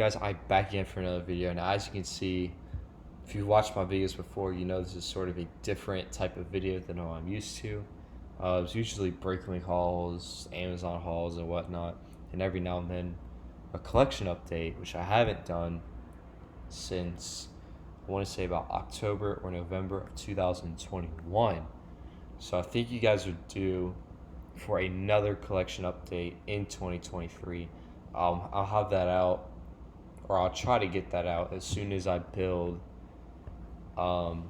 Guys, I'm back again for another video. Now, as you can see, if you've watched my videos before, you know this is sort of a different type of video than what I'm used to. It's usually Breaklink hauls, Amazon hauls, and whatnot, and every now and then a collection update, which I haven't done since I want to say about October or November of 2021. So I think you guys are due for another collection update in 2023. I'll have that out, or I'll try to get that out as soon as I build all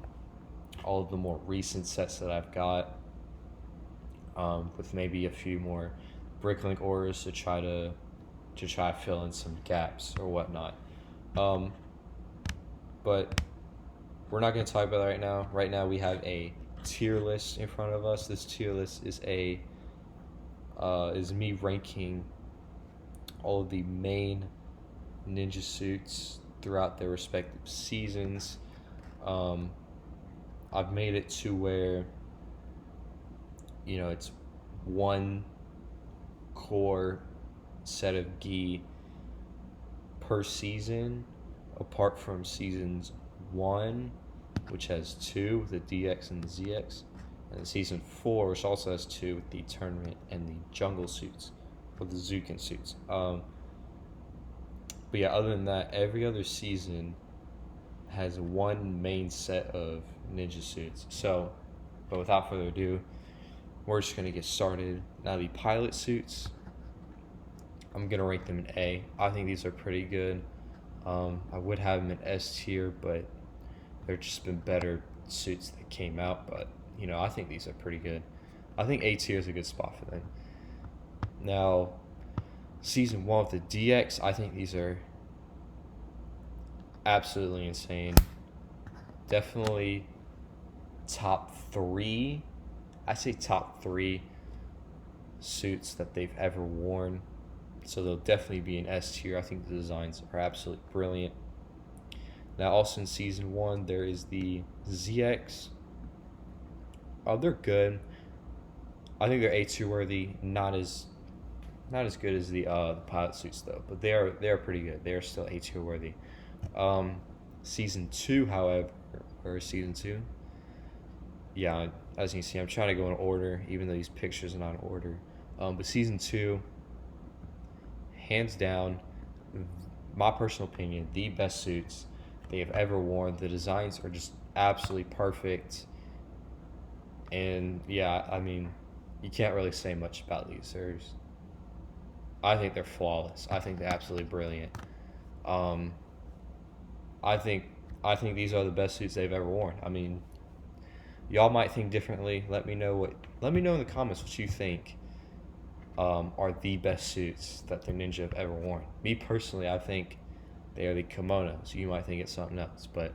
of the more recent sets that I've got, with maybe a few more Bricklink orders to try to fill in some gaps or whatnot. But we're not going to talk about that right now. Right now we have a tier list in front of us. This tier list is is me ranking all of the main ninja suits throughout their respective seasons. I've made it to where, it's one core set of gi per season, apart from seasons 1, which has 2 with the DX and the ZX, and season 4, which also has 2 with the tournament and the jungle suits, or the Zukin suits. But yeah, other than that, every other season has one main set of ninja suits. So, but without further ado, we're just going to get started. Now, the pilot suits, I'm going to rank them in A. I think these are pretty good. I would have them in S tier, but there's just been better suits that came out. But, I think these are pretty good. I think A tier is a good spot for them. Now, season 1 with the DX, I think these are absolutely insane. Definitely top 3. I say top 3 suits that they've ever worn. So they'll definitely be in S tier. I think the designs are absolutely brilliant. Now, also in season 1, there is the ZX. Oh, they're good. I think they're A tier worthy. Not as good as the pilot suits though, but they are pretty good. They are still A tier worthy. Season 2, however, or season 2, yeah, as you can see, I'm trying to go in order, even though these pictures are not in order. But season 2, hands down, my personal opinion, the best suits they have ever worn. The designs are just absolutely perfect, and yeah, I mean, you can't really say much about these. I think they're flawless. I think they're absolutely brilliant. I think these are the best suits they've ever worn. I mean, y'all might think differently. Let me know in the comments what you think are the best suits that the ninja have ever worn. Me personally, I think they are the kimonos. You might think it's something else, but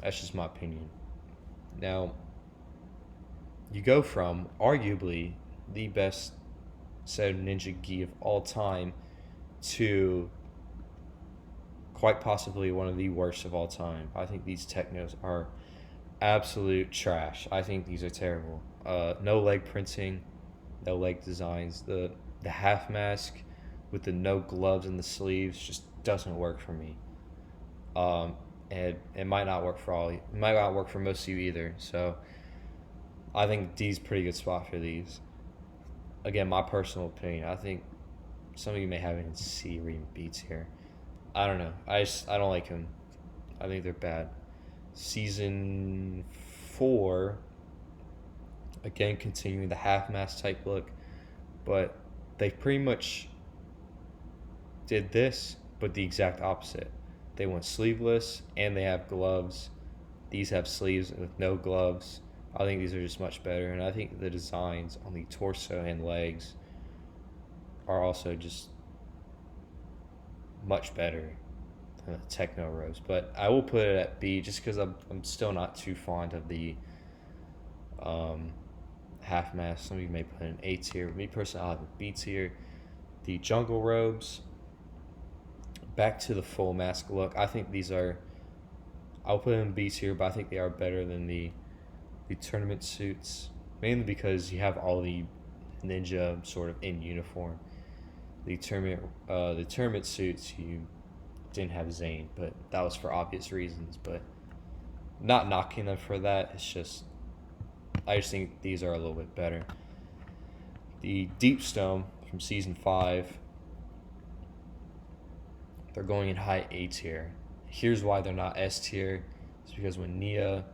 that's just my opinion. Now, you go from arguably the best set of ninja gi of all time to quite possibly one of the worst of all time. I think these technos are absolute trash. I think these are terrible. No leg printing, no leg designs. The half mask with the no gloves and the sleeves just doesn't work for me. And it might not work for all. It might not work for most of you either. So I think D's pretty good spot for these. Again, my personal opinion. I think some of you may have it in C or even B tier. I don't know. I don't like them. I think they're bad. Season 4, again, continuing the half mask type look, but they pretty much did this, but the exact opposite. They went sleeveless and they have gloves. These have sleeves with no gloves. I think these are just much better, and I think the designs on the torso and legs are also just much better than the Techno Rose. But I will put it at B just because I'm still not too fond of the half mask. Some of you may put it in A tier. Me personally, I'll have a B tier. The jungle robes, back to the full mask look. I think these are, I'll put them in B tier, but I think they are better than the tournament suits, mainly because you have all the ninja sort of in uniform. The tournament suits, you didn't have Zayn, but that was for obvious reasons. But not knocking them for that. It's just I just think these are a little bit better. The Deep Stone from season 5, they're going in high A tier. Here's why they're not S tier. It's because when Nia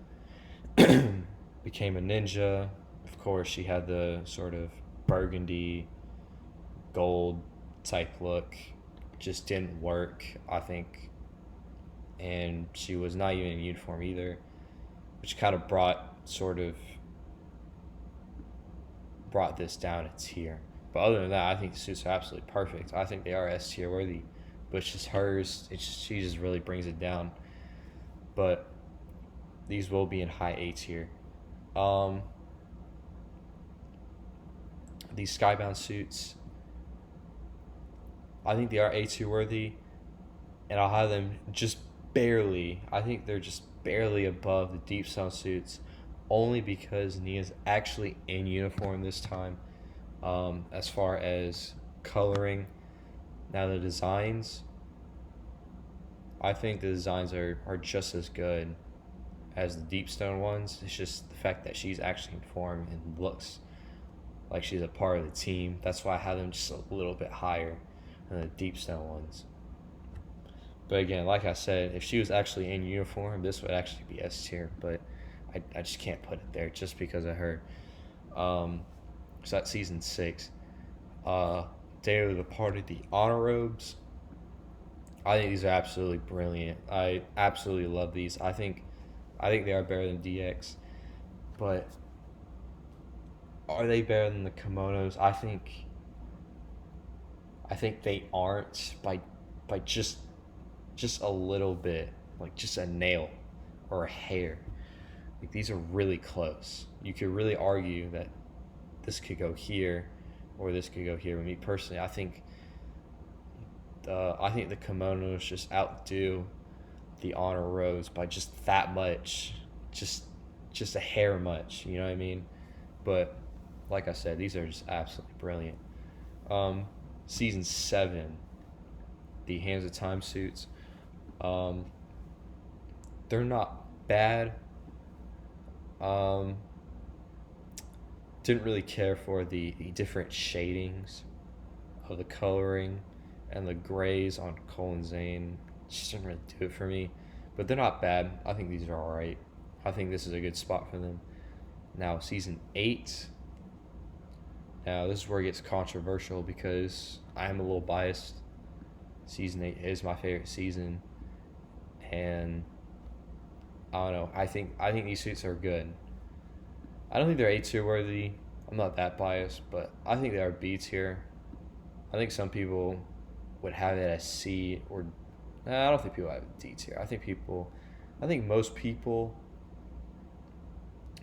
became a ninja, of course she had the sort of burgundy gold type look. Just didn't work, I think. And she was not even in uniform either, which kind of brought this down a tier. But other than that, I think the suits are absolutely perfect. I think they are S tier worthy. But it's just hers. She just really brings it down. But these will be in high A tier. These Skybound suits, I think they are A2 worthy, and I'll have them just barely. I think they're just barely above the Deep Stone suits, only because Nia's actually in uniform this time. As far as coloring, now the designs, I think the designs are just as good as the Deep Stone ones. It's just the fact that she's actually in form and looks like she's a part of the team. That's why I have them just a little bit higher than the Deep Stone ones. But again, like I said, if she was actually in uniform, this would actually be S tier. But I just can't put it there just because of her. So that's season 6. Day of the Party, the honor robes. I think these are absolutely brilliant. I absolutely love these. I think they are better than DX, but are they better than the kimonos? I think they aren't by just a little bit, like just a nail or a hair. Like these are really close. You could really argue that this could go here or this could go here. With me personally, I think the kimonos just outdo the honor robes by just that much, just a hair much. You know what I mean? But like I said, these are just absolutely brilliant. Season 7, the Hands of Time suits. They're not bad. Didn't really care for the different shadings of the coloring and the grays on Cole and Zane. Just didn't really do it for me. But they're not bad. I think these are alright. I think this is a good spot for them. Now, season 8. Now, this is where it gets controversial because I am a little biased. Season 8 is my favorite season. And I don't know. I think these suits are good. I don't think they're A tier worthy. I'm not that biased, but I think they are B tier. I think some people would have it as C or I don't think people have it D tier. I think most people,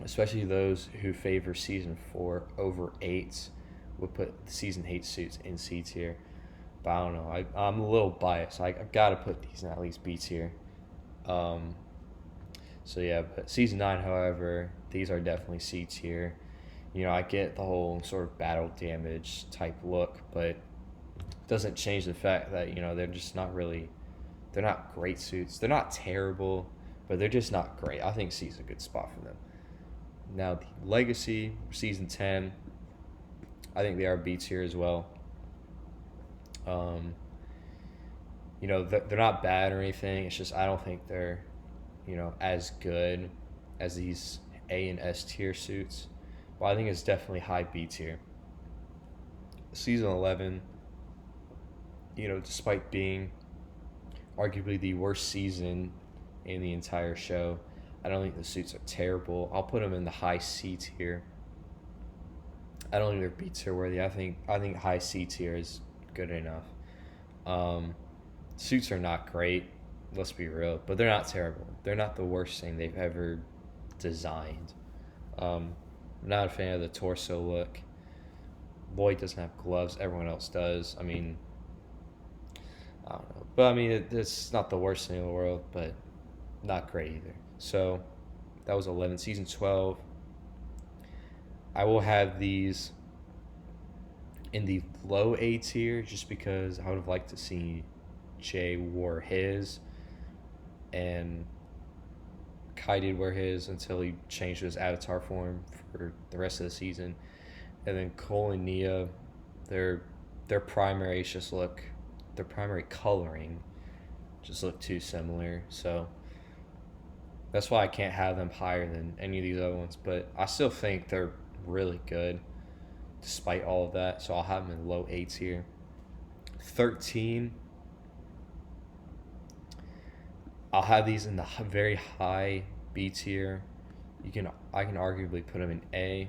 especially those who favor season 4 over 8, would put the season 8 suits in C tier. But I don't know. I'm a little biased. I've got to put these in at least B tier. So yeah, but season 9, however, these are definitely C tier. You know, I get the whole sort of battle damage type look, but it doesn't change the fact that, you know, they're just not really, they're not great suits. They're not terrible, but they're just not great. I think C is a good spot for them. Now, the Legacy, season 10, I think they are B tier as well. You know, they're not bad or anything. It's just I don't think they're, you know, as good as these A and S tier suits. But I think it's definitely high B tier. Season 11, you know, despite being arguably the worst season in the entire show, I don't think the suits are terrible. I'll put them in the high C tier. I don't think they're B tier worthy. I think high C tier is good enough. Suits are not great, let's be real, but they're not terrible. They're not the worst thing they've ever designed. I'm not a fan of the torso look. Lloyd doesn't have gloves, everyone else does. I mean, I don't know. But I mean, it's not the worst thing in the world, but not great either. So that was 11. Season 12, I will have these in the low A tier just because I would have liked to see Jay wore his, and Kai did wear his until he changed his avatar form for the rest of the season. And then Cole and Nia, their their primaries just look, their primary coloring just look too similar. So that's why I can't have them higher than any of these other ones. But I still think they're really good despite all of that. So I'll have them in low 8s here. 13, I'll have these in the very high B tier. I can arguably put them in A,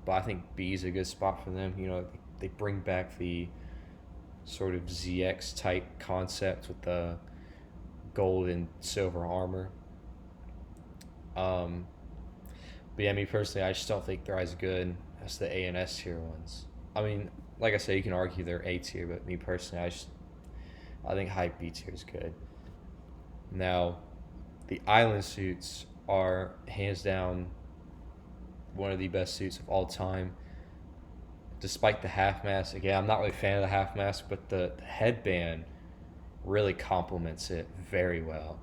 but I think B is a good spot for them. You know, they bring back the sort of ZX type concept with the gold and silver armor. Um, but yeah, me personally, I just don't think they're as good as the A and S tier ones. I mean, like I said, you can argue they're A tier, but me personally, I think high B tier is good. Now, the island suits are hands down one of the best suits of all time. Despite the half mask, again, I'm not really a fan of the half mask, but the headband really complements it very well,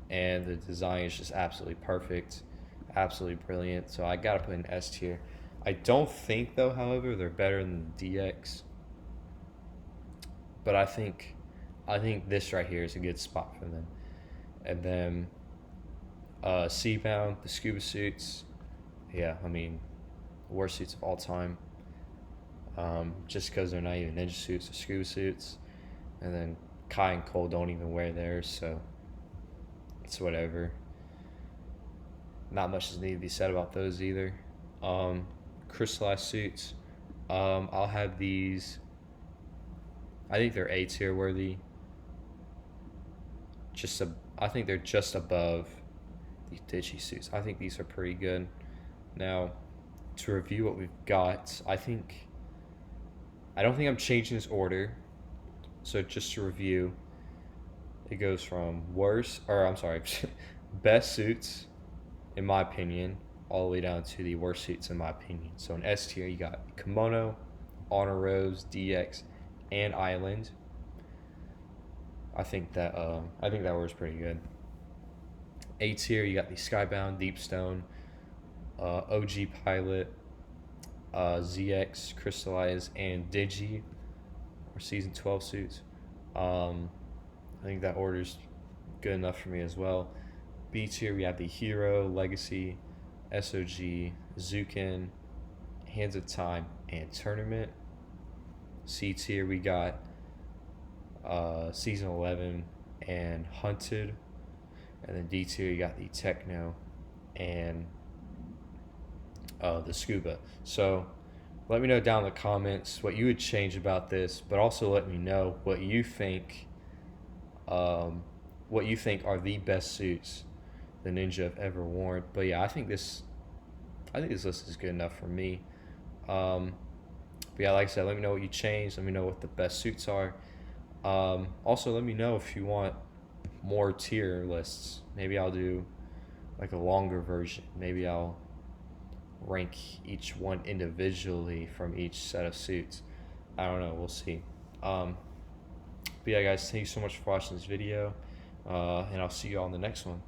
and the design is just absolutely perfect, absolutely brilliant. So I gotta put an S tier. I don't think though, however, they're better than the DX, but I think this right here is a good spot for them. And then Seabound, the scuba suits, yeah, I mean, worst suits of all time. Just because they're not even ninja suits or scuba suits. And then Kai and Cole don't even wear theirs, so it's whatever. Not much is needed to be said about those either. Crystallized suits, I'll have these. I think they're A tier worthy. I think they're just above the Digi suits. I think these are pretty good. Now, to review what we've got, I don't think I'm changing this order. So just to review, it goes from best suits, in my opinion, all the way down to the worst suits, in my opinion. So in S tier, you got Kimono, Honor Rose, DX, and Island. I think that works pretty good. A tier, you got the Skybound, Deepstone, OG Pilot, ZX, Crystallize, and Digi, or Season 12 suits. I think that order's good enough for me as well. B tier, we have the Hero, Legacy, SOG, Zukin, Hands of Time, and Tournament. C tier, we got Season 11 and Hunted. And then D tier, you got the Techno and the Scuba. So let me know down in the comments what you would change about this, but also let me know what you think are the best suits the Ninja have ever worn. But yeah, I think this list is good enough for me. But yeah, like I said, let me know what you changed. Let me know what the best suits are. Also, let me know if you want more tier lists. Maybe I'll do like a longer version. Maybe I'll rank each one individually from each set of suits. I don't know. We'll see. But yeah, guys, thank you so much for watching this video, and I'll see you all in the next one.